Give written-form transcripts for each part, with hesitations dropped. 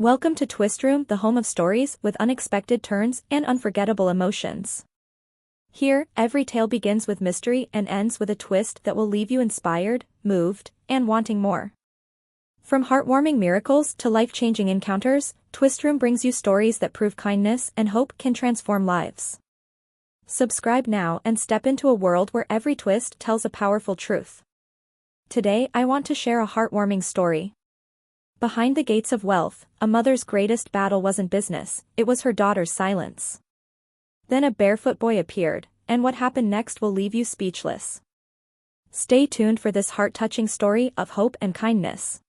Welcome to Twist Room, the home of stories with unexpected turns and unforgettable emotions. Here, every tale begins with mystery and ends with a twist that will leave you inspired, moved, and wanting more. From heartwarming miracles to life-changing encounters, Twist Room brings you stories that prove kindness and hope can transform lives. Subscribe now and step into a world where every twist tells a powerful truth. Today I want to share a heartwarming story. Behind the gates of wealth, a mother's greatest battle wasn't business, it was her daughter's silence. Then a barefoot boy appeared, and what happened next will leave you speechless. Stay tuned for this heart-touching story of hope and kindness.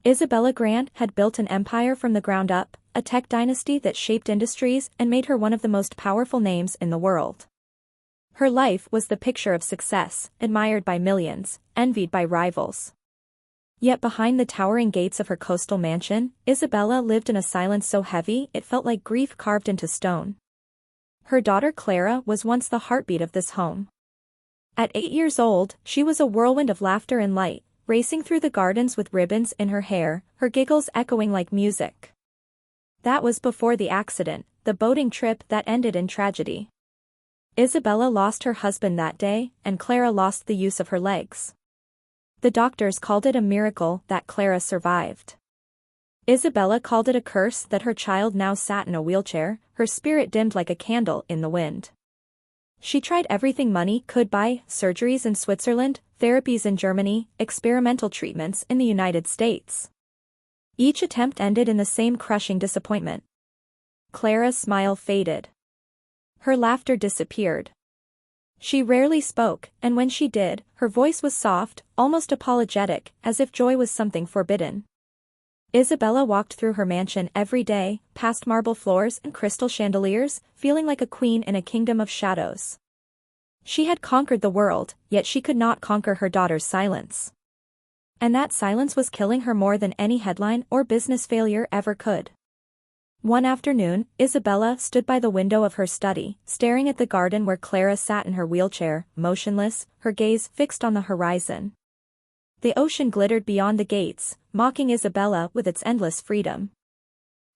Isabella Grant had built an empire from the ground up, a tech dynasty that shaped industries and made her one of the most powerful names in the world. Her life was the picture of success, admired by millions, envied by rivals. Yet behind the towering gates of her coastal mansion, Isabella lived in a silence so heavy it felt like grief carved into stone. Her daughter Clara was once the heartbeat of this home. At 8 years old, she was a whirlwind of laughter and light, racing through the gardens with ribbons in her hair, her giggles echoing like music. That was before the accident, the boating trip that ended in tragedy. Isabella lost her husband that day, and Clara lost the use of her legs. The doctors called it a miracle that Clara survived. Isabella called it a curse that her child now sat in a wheelchair, her spirit dimmed like a candle in the wind. She tried everything money could buy: surgeries in Switzerland, therapies in Germany, experimental treatments in the United States. Each attempt ended in the same crushing disappointment. Clara's smile faded. Her laughter disappeared. She rarely spoke, and when she did, her voice was soft, almost apologetic, as if joy was something forbidden. Isabella walked through her mansion every day, past marble floors and crystal chandeliers, feeling like a queen in a kingdom of shadows. She had conquered the world, yet she could not conquer her daughter's silence. And that silence was killing her more than any headline or business failure ever could. One afternoon, Isabella stood by the window of her study, staring at the garden where Clara sat in her wheelchair, motionless, her gaze fixed on the horizon. The ocean glittered beyond the gates, mocking Isabella with its endless freedom.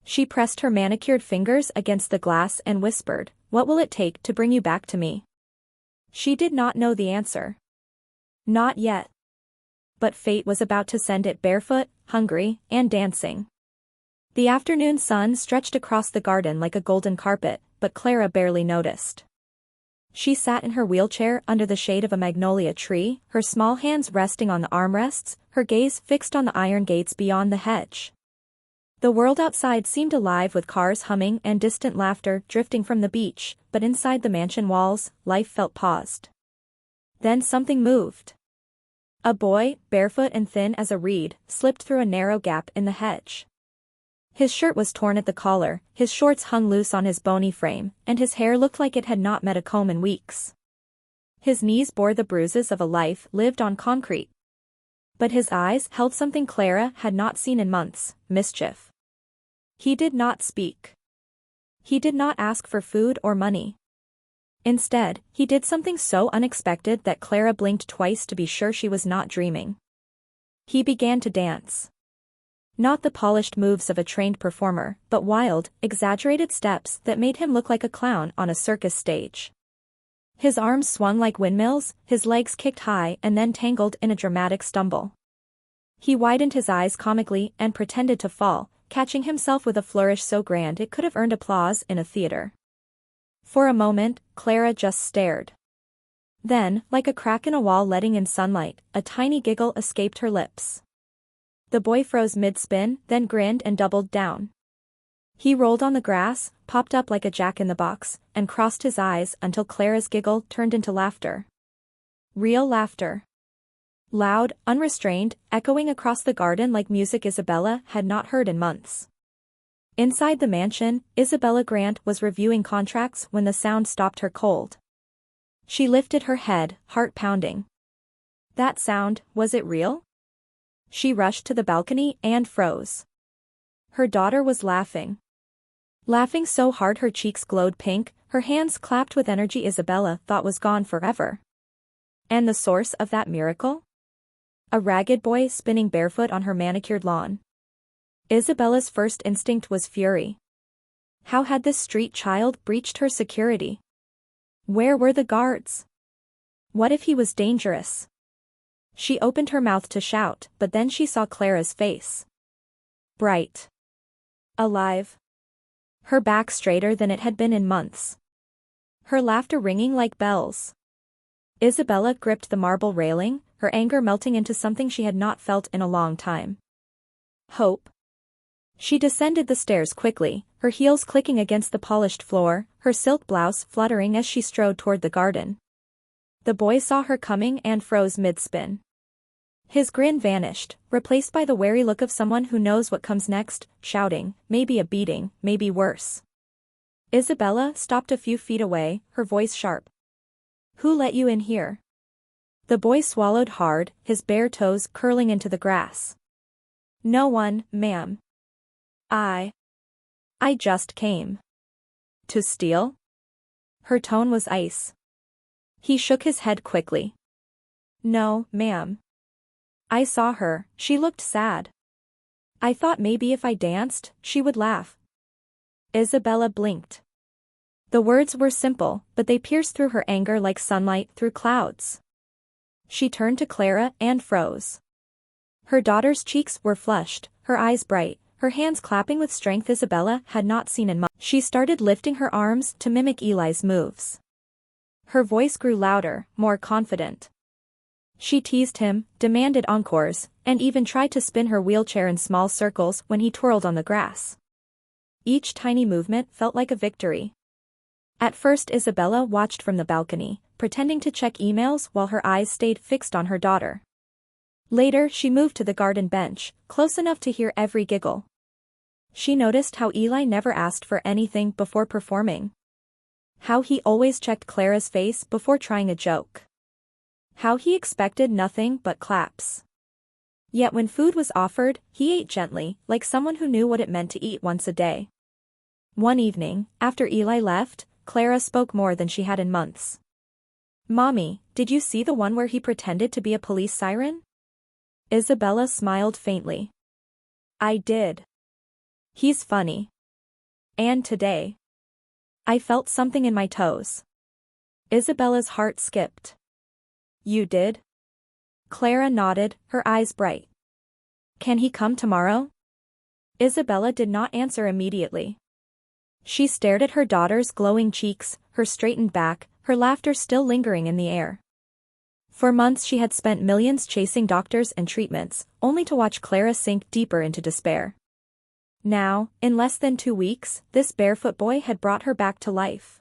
She pressed her manicured fingers against the glass and whispered, "What will it take to bring you back to me?" She did not know the answer. Not yet. But fate was about to send it barefoot, hungry, and dancing. The afternoon sun stretched across the garden like a golden carpet, but Clara barely noticed. She sat in her wheelchair under the shade of a magnolia tree, her small hands resting on the armrests, her gaze fixed on the iron gates beyond the hedge. The world outside seemed alive with cars humming and distant laughter drifting from the beach, but inside the mansion walls, life felt paused. Then something moved. A boy, barefoot and thin as a reed, slipped through a narrow gap in the hedge. His shirt was torn at the collar, his shorts hung loose on his bony frame, and his hair looked like it had not met a comb in weeks. His knees bore the bruises of a life lived on concrete. But his eyes held something Clara had not seen in months: mischief. He did not speak. He did not ask for food or money. Instead, he did something so unexpected that Clara blinked twice to be sure she was not dreaming. He began to dance. Not the polished moves of a trained performer, but wild, exaggerated steps that made him look like a clown on a circus stage. His arms swung like windmills, his legs kicked high and then tangled in a dramatic stumble. He widened his eyes comically and pretended to fall, catching himself with a flourish so grand it could have earned applause in a theater. For a moment, Clara just stared. Then, like a crack in a wall letting in sunlight, a tiny giggle escaped her lips. The boy froze mid-spin, then grinned and doubled down. He rolled on the grass, popped up like a jack-in-the-box, and crossed his eyes until Clara's giggle turned into laughter. Real laughter. Loud, unrestrained, echoing across the garden like music Isabella had not heard in months. Inside the mansion, Isabella Grant was reviewing contracts when the sound stopped her cold. She lifted her head, heart pounding. That sound, was it real? She rushed to the balcony and froze. Her daughter was laughing. Laughing so hard her cheeks glowed pink, her hands clapped with energy Isabella thought was gone forever. And the source of that miracle? A ragged boy spinning barefoot on her manicured lawn. Isabella's first instinct was fury. How had this street child breached her security? Where were the guards? What if he was dangerous? She opened her mouth to shout, but then she saw Clara's face. Bright. Alive. Her back straighter than it had been in months. Her laughter ringing like bells. Isabella gripped the marble railing, her anger melting into something she had not felt in a long time. Hope. She descended the stairs quickly, her heels clicking against the polished floor, her silk blouse fluttering as she strode toward the garden. The boy saw her coming and froze mid-spin. His grin vanished, replaced by the wary look of someone who knows what comes next, shouting, maybe a beating, maybe worse. Isabella stopped a few feet away, her voice sharp. Who let you in here? The boy swallowed hard, his bare toes curling into the grass. No one, ma'am. I just came. To steal? Her tone was ice. He shook his head quickly. No, ma'am. I saw her, she looked sad. I thought maybe if I danced, she would laugh. Isabella blinked. The words were simple, but they pierced through her anger like sunlight through clouds. She turned to Clara and froze. Her daughter's cheeks were flushed, her eyes bright, her hands clapping with strength Isabella had not seen in months. She started lifting her arms to mimic Eli's moves. Her voice grew louder, more confident. She teased him, demanded encores, and even tried to spin her wheelchair in small circles when he twirled on the grass. Each tiny movement felt like a victory. At first Isabella watched from the balcony, pretending to check emails while her eyes stayed fixed on her daughter. Later she moved to the garden bench, close enough to hear every giggle. She noticed how Eli never asked for anything before performing. How he always checked Clara's face before trying a joke. How he expected nothing but claps. Yet when food was offered, he ate gently, like someone who knew what it meant to eat once a day. One evening, after Eli left, Clara spoke more than she had in months. Mommy, did you see the one where he pretended to be a police siren? Isabella smiled faintly. I did. He's funny. And today. I felt something in my toes. Isabella's heart skipped. You did? Clara nodded, her eyes bright. Can he come tomorrow? Isabella did not answer immediately. She stared at her daughter's glowing cheeks, her straightened back, her laughter still lingering in the air. For months she had spent millions chasing doctors and treatments, only to watch Clara sink deeper into despair. Now, in less than 2 weeks, this barefoot boy had brought her back to life.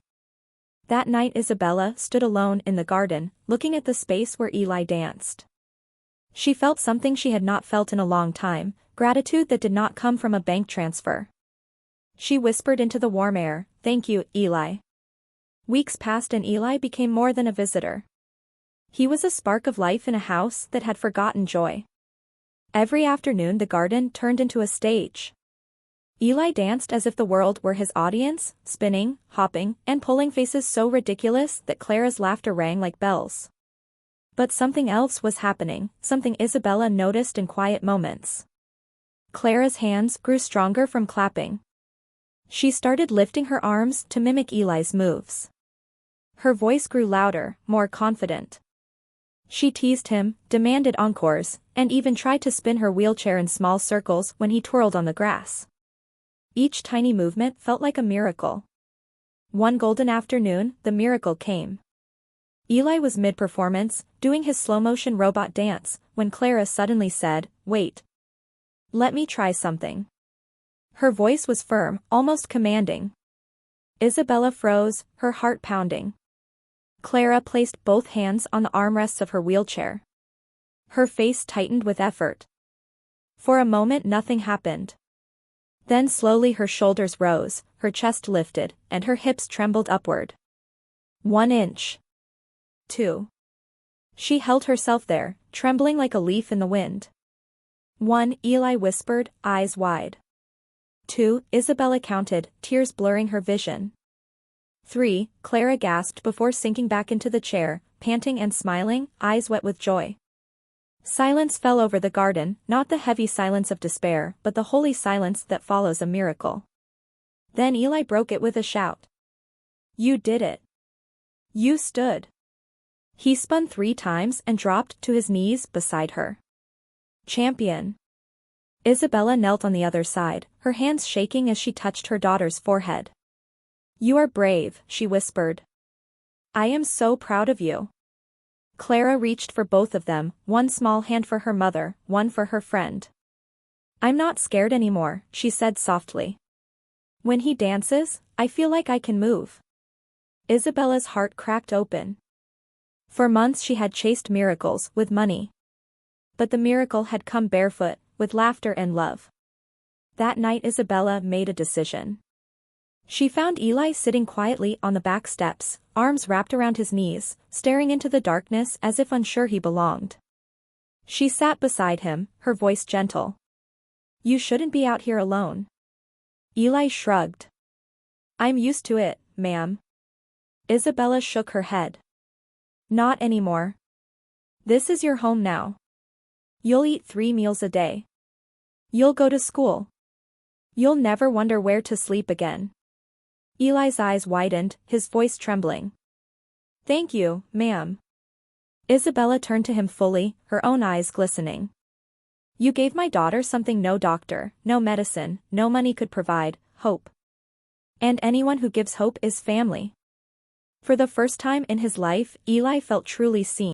That night Isabella stood alone in the garden, looking at the space where Eli danced. She felt something she had not felt in a long time, gratitude that did not come from a bank transfer. She whispered into the warm air, "Thank you, Eli." Weeks passed and Eli became more than a visitor. He was a spark of life in a house that had forgotten joy. Every afternoon the garden turned into a stage. Eli danced as if the world were his audience, spinning, hopping, and pulling faces so ridiculous that Clara's laughter rang like bells. But something else was happening, something Isabella noticed in quiet moments. Clara's hands grew stronger from clapping. She started lifting her arms to mimic Eli's moves. Her voice grew louder, more confident. She teased him, demanded encores, and even tried to spin her wheelchair in small circles when he twirled on the grass. Each tiny movement felt like a miracle. One golden afternoon, the miracle came. Eli was mid-performance, doing his slow-motion robot dance, when Clara suddenly said, "Wait. Let me try something." Her voice was firm, almost commanding. Isabella froze, her heart pounding. Clara placed both hands on the armrests of her wheelchair. Her face tightened with effort. For a moment nothing happened. Then slowly her shoulders rose, her chest lifted, and her hips trembled upward. 1 inch. 2. She held herself there, trembling like a leaf in the wind. 1, Eli whispered, eyes wide. 2, Isabella counted, tears blurring her vision. 3, Clara gasped before sinking back into the chair, panting and smiling, eyes wet with joy. Silence fell over the garden, not the heavy silence of despair, but the holy silence that follows a miracle. Then Eli broke it with a shout. You did it. You stood. He spun 3 times and dropped to his knees beside her. Champion. Isabella knelt on the other side, her hands shaking as she touched her daughter's forehead. You are brave, she whispered. I am so proud of you. Clara reached for both of them, one small hand for her mother, one for her friend. I'm not scared anymore, she said softly. When he dances, I feel like I can move. Isabella's heart cracked open. For months she had chased miracles with money. But the miracle had come barefoot, with laughter and love. That night Isabella made a decision. She found Eli sitting quietly on the back steps, arms wrapped around his knees, staring into the darkness as if unsure he belonged. She sat beside him, her voice gentle. You shouldn't be out here alone. Eli shrugged. I'm used to it, ma'am. Isabella shook her head. Not anymore. This is your home now. You'll eat 3 meals a day. You'll go to school. You'll never wonder where to sleep again. Eli's eyes widened, his voice trembling. Thank you, ma'am. Isabella turned to him fully, her own eyes glistening. You gave my daughter something no doctor, no medicine, no money could provide, hope. And anyone who gives hope is family. For the first time in his life, Eli felt truly seen.